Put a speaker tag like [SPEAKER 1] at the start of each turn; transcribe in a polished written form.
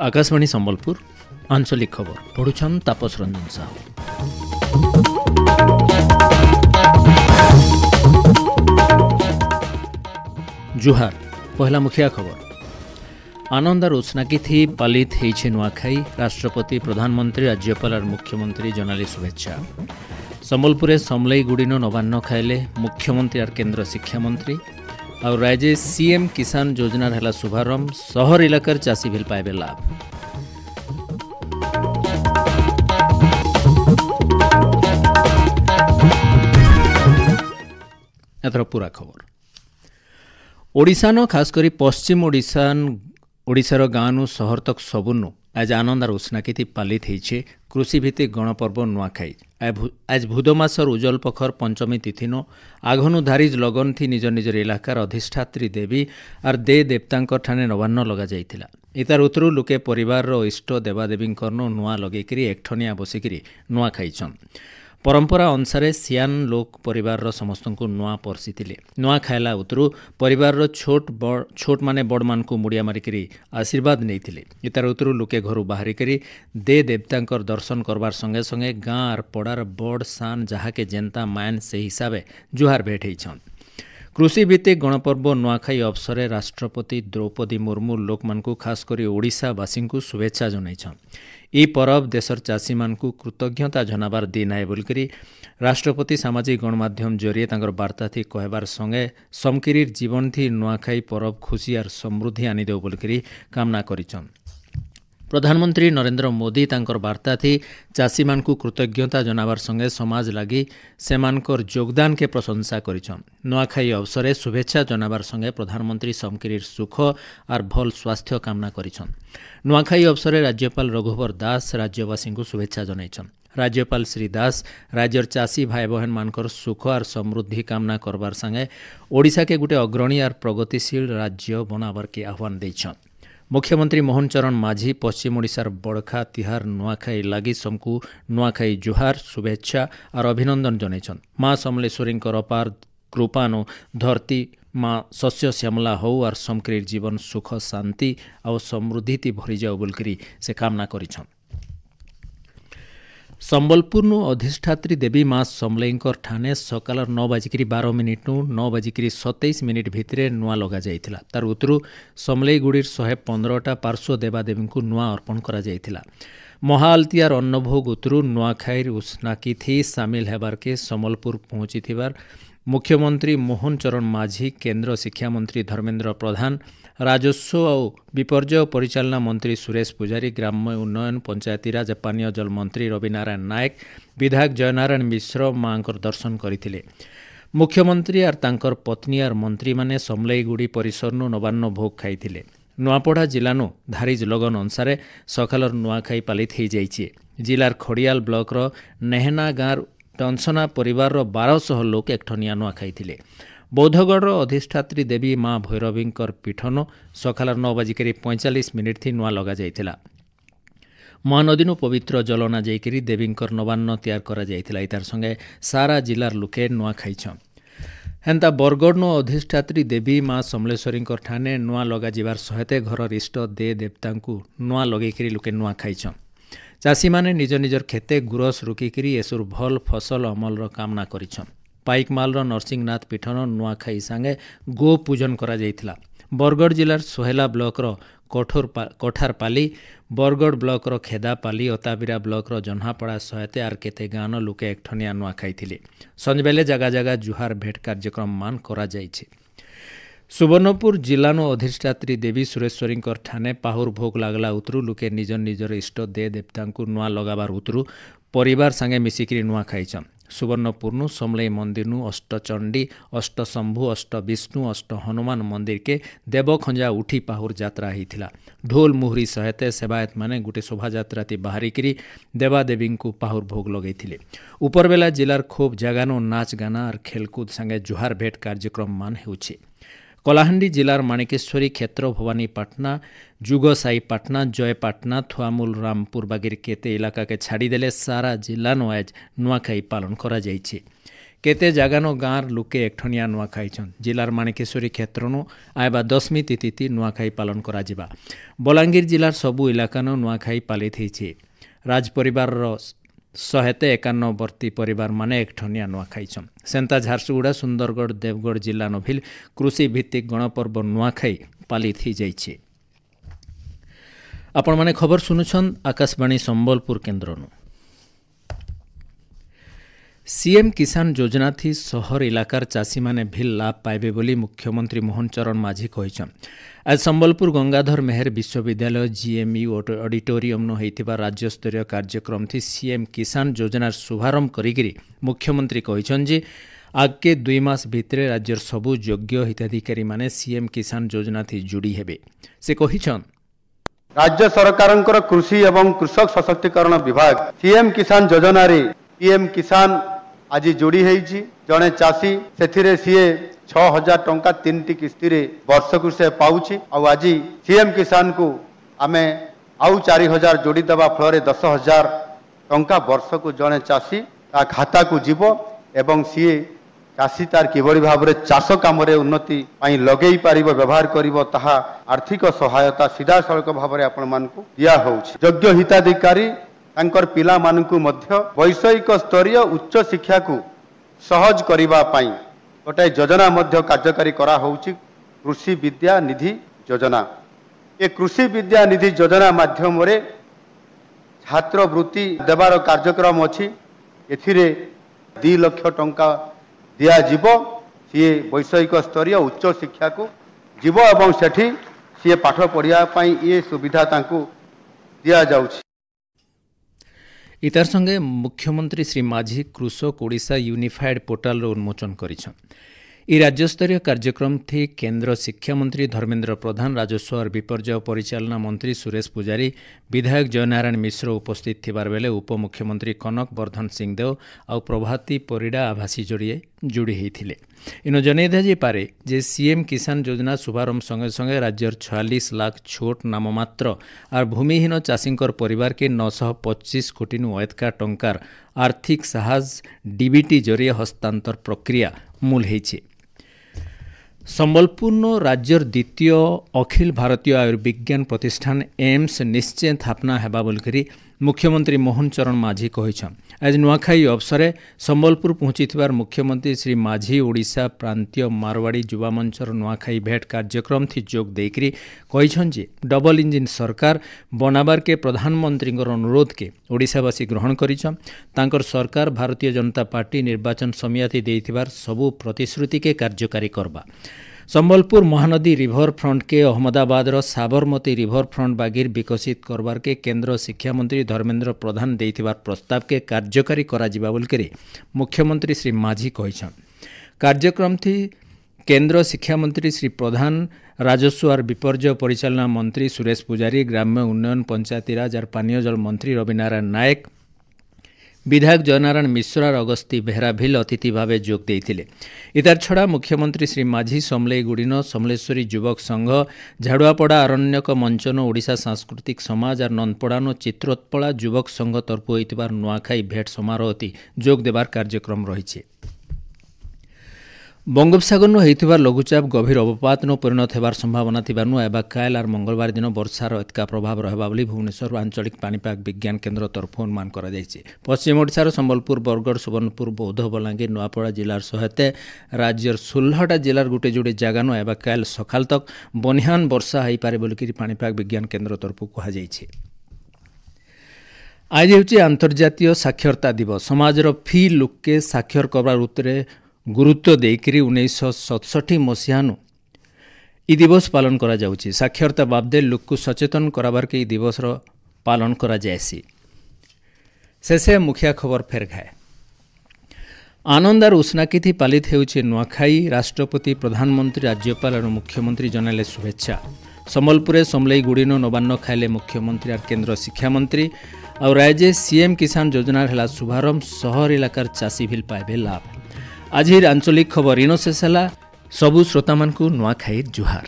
[SPEAKER 1] आकाशवाणी संबलपुर आंचलिक खबर पढ़ुछन तापस रंजन साहू। जुहार पहला मुखिया खबर आनंदार उष्णाकी थी पालित हेइछे नुआखाई राष्ट्रपति प्रधानमंत्री राज्यपाल और मुख्यमंत्री जनाली शुभेच्छा। संबलपुरे समलई गुड़िन नवान्न खाइले मुख्यमंत्री और केंद्र शिक्षा मंत्री और राज्य सीएम किसान योजना है शुभारंभ सहर इलाकार चाषी भी पाइबे लाभ। एथर पूरा खबर ओडिशान खासकरी पश्चिम ओडिशार गाँव सहर तक सबुनु आज आनंद और उष्णाकी पालित होइछे कृषिभित्तिक गणपर्व नुआखाई। आज भूदमासर उज्जवल पखर पंचमी तिथिनो आघनु धारिज लगन थी निज निजर इलाकार अधिष्ठात्री देवी और दे देवता ठाने नवान्न लगा जाइथिला। इतार उतरु लोके परिवार इष्ट देवादेवी नुआ लगेकरी एकठनिया बसिकी नुआ खाइछन। परंपरा अनुसार सियान लोक परिवार समस्त को नुआ परसिथिले। नुआ खाइला उतरु परिवार छोट माने बड़ मान को मुड़िया मारिकी आशीर्वाद नैथिले। इतार उतरु लोके घर बाहरिकी दे देवता दर्शन करबार संगे संगे गाँ और पड़ार बड़ सान जहाँके जेंता मायन से हिसाबे जुहार भेट होइछन। कृषिभित्तिक गणपर्व नुआखाई अवसर राष्ट्रपति द्रौपदी मुर्मू लोक मानकु खासकरी ओडिशावासी को शुभेच्छा जनाइछन। ई परब देशर चाषी मानकु कृतज्ञता जनाबार दिन है बोलकरी राष्ट्रपति सामाजिक गणमाध्यम जरिए तांकर वार्ता थी कहबार संगे समकिरीर जीवन थी नुआखाई परब खुशी और समृद्धि आनी देव बोलकरी कामना करिछन। प्रधानमंत्री नरेंद्र मोदी तांकर वार्ता थी चाषी मानकु कृतज्ञता जनाबार संगे समाज लगी सेमानकर योगदान के प्रशंसा करिछन। नुआखाई अवसरे शुभेच्छा जनाबार संगे प्रधानमंत्री समकिरीर सुख और भल स्वास्थ्य कामना करिछन। नुआखाई अवसरे राज्यपाल रघुवर दास राज्यवासी को शुभेच्छा जनाइछन। राज्यपाल श्री दास राज्यर चाषी भाई बहन मानकर सुख और समृद्धि कामना करबार संगे ओडिशा के गुटे अग्रणी और प्रगतिशील राज्य बनाबार के आह्वान देइछन। मुख्यमंत्री मोहन चरण माझी पश्चिम ओडिशार बड़खा तिहार नुआखाई लगी समकु नुआखाई जुहार शुभेच्छा और अभिनंदन जनाइछन। माँ समलेश्वरी अपार कृपानु धरती माँ शस्य श्यामला हो और समकिरीर जीवन सुख शांति और समृद्धि भरी जाओ बोलकरी से कामना करिछन। संबलपुर अधिष्ठात्री देवी माँ समलेईंकर ठाने सकाल 9:12 9:27 भितर नुआ लगा जाइथिला। तार उतरु समलेईगुड़ीर 115टा पार्श्व देवादेवी को नुआ अर्पण करा जाइथिला। महाआलतियार अन्नभोग उतरु नुआखाईर उष्णाकी थी सामिल हेबार के संबलपुर पहुंची थिबार मुख्यमंत्री मोहन चरण माझी केंद्र शिक्षा मंत्री धर्मेंद्र प्रधान राजस्व और विपर्यय परिचालना मंत्री सुरेश पुजारी ग्राम्य उन्नयन पंचायतीराज पानीय जल मंत्री रविनारायण नायक विधायक जयनारायण मिश्र माँ दर्शन करथिले। मुख्यमंत्री और तांकर पत्नी और मंत्री माने समलेईगुड़ी परिसर नवान्न भोग खाइथिले। नुआपड़ा जिलानु धारिज लगन अनुसार सकालर नुआखाई पालित हो जाइछे। जिलार खड़ियाल ब्लॉकर नेहना गाँव टंसना परिवार 1200 लोक एकठनिया नुआ खाइथिले। बौद्धगढ़ अधिष्ठात्री देवी माँ भैरवींकर पीठन सकाल 9:45 थी नुआ लगा जाइथिला। महानदीनु पवित्र जलना जाइकरी देवींकर नवान्न तैयार करा जाइथिला। इतार संगे सारा जिलार लोके नुआ खाइछन। हेन्ता बरगढ़ अधिष्ठात्री देवी माँ समलेश्वरी ठाने नुआ लगा जिबार सहित घर इष्ट दे देवता नुआ लगेकरी लोके नुआ खाइछन। चाषी माने निज निजर खेते गुरस रुकिकी एसुर भल फसल अमलर कामना करिछन। पाइकमालर नरसिंहनाथ पीठन नुआखाई सांगे गो पूजन करा जाइथिला। बरगढ़ जिलार सोहेला ब्लॉकर कोठारपाली बरगढ़ ब्लॉकर खेदापाली अताबिरा ब्लॉकर जन्हापड़ा सहित आर केते गाँन लोके एकठनिया नुआ खाइथिले। संजबेले जगह जगह जुहार भेट कार्यक्रम मान करा जाइछे। सुवर्णपुर जिलानो अधिष्ठात्री देवी सुरेश्वरी ठाने पाहुर भोग लागला उतरु लोके निज निजर इष्ट दे देवता नुआ लगाबार उतरु परिवार संगे मिसिकी नुआ खाइछन। सुवर्णपुर समलेई मंदिर अष्टचंडी अष्टशंभु अष्ट विष्णु अष्ट हनुमान मंदिर के देवखंजा उठी पाहुर यात्रा होता। ढोल मुहुरी सहित सेवायत माने गोटे शोभा यात्रा बाहरिकी देवादेवी को पाहुर भोग लगे। उपरबेला जिलार खूब जगानो नाच गाना और खेलकूद संगे जुहार भेट कार्यक्रम मान होउछे। कलाहांडी जिलार माणिकेश्वरी क्षेत्र भवानीपाटना जुगसाई पाटना जयपाटना थुआमूल रामपुर बागिर केते इलाका के छाड़ीदेले सारा जिला नो आज नुआखाई पालन करा जाइछे। केते जगानो गाँर लुके एकठनिया नुआखाई छन। जिलार माणिकेश्वरी क्षेत्रनु आयबा 10मी तिथि नुआखाई पालन करा जिबा। बलांगीर जिलार सबु इलाकानो नुआखाई पालित होइछे। राज परिवार 151 वर्ती परिवार माने एकठनिया नुआखाई छन। सेंता झारसुगुड़ा सुंदरगढ़ देवगढ़ जिला नभिल कृषि भित्तिक गणपर्व नुआखाई पालित हो जाइछे। आपण माने खबर सुनुछन आकाशवाणी संबलपुर केन्द्रनु। सीएम किसान योजना थी शहर इलाकार चाषी माने भी लाभ पाइबे बोली मुख्यमंत्री मोहन चरण माझी कहिछन। आज संबलपुर गंगाधर मेहर विश्वविद्यालय जीएमयू ऑडिटोरियम नो हेतिबा राज्य स्तरीय कार्यक्रम थी सीएम किसान योजनार शुभारंभ करिगिरी मुख्यमंत्री कहिछन जे आगे 2 मास भितरे राज्यर सबु योग्य हिताधिकारी माने सीएम किसान योजना थी जोड़ी हेबे। से कहिछन
[SPEAKER 2] राज्य सरकारंकर कृषि एवं कृषक सशक्तिकरण विभाग सीएम किसान योजना रे पीएम किसान आज जोड़ी होईछि। जड़े चाषी से सीए 6000 टंका 3टी किस्ती रे वर्षकु से पाउछि। आज सीएम किसान को आमे आउ 4000 जोड़ी दबा फल 10,000 टंका वर्षकु जड़े चाषी ता खाता को जीव एवं सीए चाषी तार किभली भाव में चाष काम उन्नति लगे पार व्यवहार करिवो ताहा आर्थिक सहायता सीधा सड़क भाव में आपण मानकु दिया होउछि। योग्य हिताधिकारी तांकर पिला मानकु मध्य वैषयिक स्तरीय उच्च शिक्षा को सहज करिबा पाई गोटे योजना मध्य कार्यकारी करा होउछि कृषि विद्या निधि योजना। ये कृषि विद्या निधि योजना माध्यम रे छात्रवृत्ति देवार कार्यक्रम अछि। एथिरे 2 लाख टंका दिया जीव सी वैषयिक स्तरीय उच्च शिक्षा को जीव एवं सेठी सी पाठ पढ़िया पाई ये सुविधा तांकु दिया जाउछि।
[SPEAKER 1] इतार संगे मुख्यमंत्री श्री माझी कृषक ओडिशा यूनिफाइड पोर्टाल उन्मोचन करिछन। ई राज्यस्तरीय कार्यक्रम थी केंद्र शिक्षा मंत्री धर्मेंद्र प्रधान, राजस्व और विपर्यय परिचालना मंत्री सुरेश पुजारी, विधायक जयनारायण मिश्र उपस्थित थिबार बेले उपमुख्यमंत्री कनक वर्धन सिंहदेव और प्रभाती परिडा आभासी जोड़ी होते। इनो जनै दिया पारे जे सीएम किसान योजना शुभारंभ संगे संगे राज्यर 46 लाख छोट नाममात्र और भूमिहीन चाषींकर परिवार के 925 कोटी अधिका टंकार आर्थिक साहस डीबीटी जरिए हस्तांतर प्रक्रिया मूल होइछे। संबलपुर राज्यर द्वितीय अखिल भारतीय आयुर्विज्ञान प्रतिष्ठान एम्स निश्चय स्थापना हेबा बोलकरी मुख्यमंत्री मोहन चरण माझी कहिछन। आज नुआखाई अवसरे संबलपुर पहुंचीथिबार मुख्यमंत्री श्री माझी ओडिशा प्रांतीय मारवाड़ी युवा मंचर नुआखाई भेट कार्यक्रम थी जोग देकरी कहिछन जे डबल इंजिन सरकार बनाबार के प्रधानमंत्री अनुरोध के ओडिशावासी ग्रहण करिछन। तांकर सरकार भारतीय जनता पार्टी निर्वाचन समिति देइथिबार सबु प्रतिश्रुति के कार्यकारी करबा। संबलपुर महानदी रिभर फ्रंट के अहमदाबाद साबरमती रिभर फ्रंट बागिर विकसित करबार के केंद्र शिक्षा मंत्री धर्मेंद्र प्रधान देइथिबार प्रस्ताव के कार्यकारी करा जिबा बोलकरी मुख्यमंत्री श्री माझी कहिछन। कार्यक्रम थी केंद्र शिक्षा मंत्री श्री प्रधान, राजस्व और विपर्यय परिचालना मंत्री सुरेश पुजारी, ग्राम्य उन्नयन पंचायतीराज और पानीय जल मंत्री रविनारायण नायक, विधायक जयनारायण मिश्र और अगस्ती बेहरा भिल अतिथि भावे जोग देइथिले। इतार छड़ा मुख्यमंत्री श्री माझी समलेईगुड़ीन समलेश्वरी युवक संघ, झाड़ुआपड़ा अरण्यक मंचन ओडिशा सांस्कृतिक समाज और नंदपड़ानो चित्रोत्पला युवक संघ तरफु होइतिबार नुआखाई भेट समारोह जोग देबार कार्यक्रम रहिछे। बंगोपसागर होइतिबार लघुचाप गभीर अवपात परिणत होबार संभावना थिबारनु एबा काल और मंगलवार दिन वर्षार अधिका प्रभाव रहबा बोली भुवनेश्वर आंचलिक पाणीपाग विज्ञान केन्द्र तरफ अनुमान करा जायछि। पश्चिम ओडिशार संबलपुर, बरगड़, सुवर्णपुर, बौद्ध, बलांगीर, नुआपड़ा जिलार सहित राज्यर 16टा जिलार गोटे जोड़े जगानो एबा काल सकाल तक बनिहान वर्षा होई पारे बोली पाणीपाग विज्ञान केन्द्र तरफ कहा जायछि। आज हेउछि अंतर्जातीय साक्षरता दिवस। समाजर फी लोके साक्षर करबार उत्तरे गुरुत्व देकरी 1967 मसीहानु ई दिवस पालन करा जाउछि। साक्षरता बाबदे लोक सचेतन कराबार के ई दिवस पालन करा जायसी। शेषे मुखिया खबर फेर खाए। आनंद और उष्णाकिथि पालित हेउछि नुआखाई। राष्ट्रपति, प्रधानमंत्री, राज्यपाल और मुख्यमंत्री जनाले शुभेच्छा। संबलपुरे समलेईगुड़ीन नवान्न खाइले मुख्यमंत्री और केंद्र शिक्षा मंत्री। और राज्य सीएम किसान योजना है शुभारंभ, शहर इलाकार चाषी भी पाइबे लाभ। आज आंचलिक खबर इनो शेष है। सबु श्रोतामानकु नुआखाई जुहार।